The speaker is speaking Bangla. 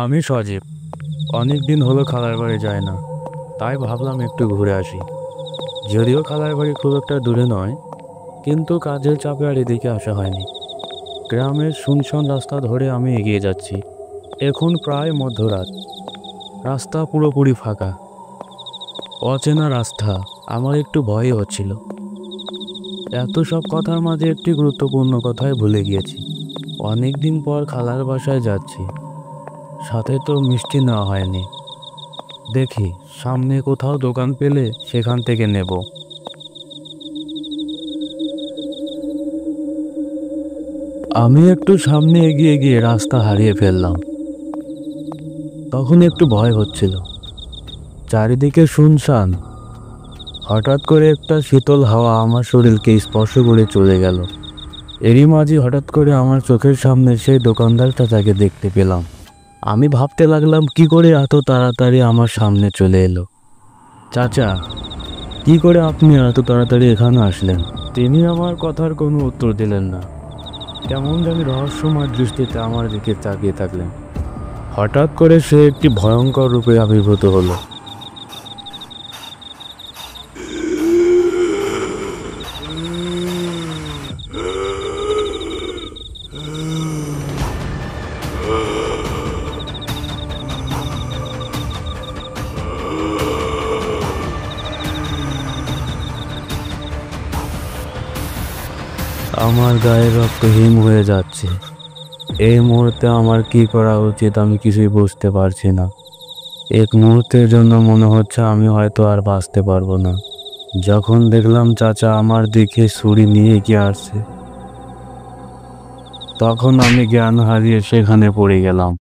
আমি সজীব। অনেক দিন হলো খালার বাড়ি যায় না, তাই ভাবলাম একটু ঘুরে আসি। যদিও খালার বাড়ি খুব একটা দূরে নয়, কিন্তু কাজের চাপে আর এদিকে আসা হয়নি। গ্রামের শুনশান রাস্তা ধরে আমি এগিয়ে যাচ্ছি। এখন প্রায় মধ্যরাত, রাস্তা পুরোপুরি ফাঁকা। অচেনা রাস্তা, আমার একটু ভয় হচ্ছিল। এত সব কথার মাঝে একটি গুরুত্বপূর্ণ কথাই ভুলে গিয়েছি। অনেক দিন পর খালার বাসায় যাচ্ছি, সাথে তো মিষ্টি নেওয়া হয়নি। দেখি সামনে কোথাও দোকান পেলে সেখান থেকে নেব। আমি একটু সামনে এগিয়ে গিয়ে রাস্তা হারিয়ে ফেললাম। তখন একটু ভয় হচ্ছিল, চারিদিকে শুনশান। হঠাৎ করে একটা শীতল হাওয়া আমার শরীরকে স্পর্শ করে চলে গেল। এরই মাঝে হঠাৎ করে আমার চোখের সামনে সেই দোকানদার চাচাকে দেখতে পেলাম। আমি ভাবতে লাগলাম কি করে এত তাড়াতাড়ি আমার সামনে চলে এলো। চাচা, কি করে আপনি এত তাড়াতাড়ি এখানে আসলেন? তিনি আমার কথার কোনো উত্তর দিলেন না, কেমন জানি রহস্যময় দৃষ্টিতে আমার দিকে তাকিয়ে থাকলেন। হঠাৎ করে সে একটি ভয়ঙ্কর রূপে আবির্ভূত হলো। আমার গায়ে রক্ত হিম হয়ে যাচ্ছে। এই মুহূর্তে আমার কি করা উচিত আমি কিছুই বুঝতে পারছি না। এক মুহূর্তের জন্য মনে হচ্ছে আমি হয়তো আর বাঁচতে পারবো না। যখন দেখলাম চাচা আমার দিকে ছুরি নিয়ে এগিয়ে আসছে, তখন আমি জ্ঞান হারিয়ে সেখানে পড়ে গেলাম।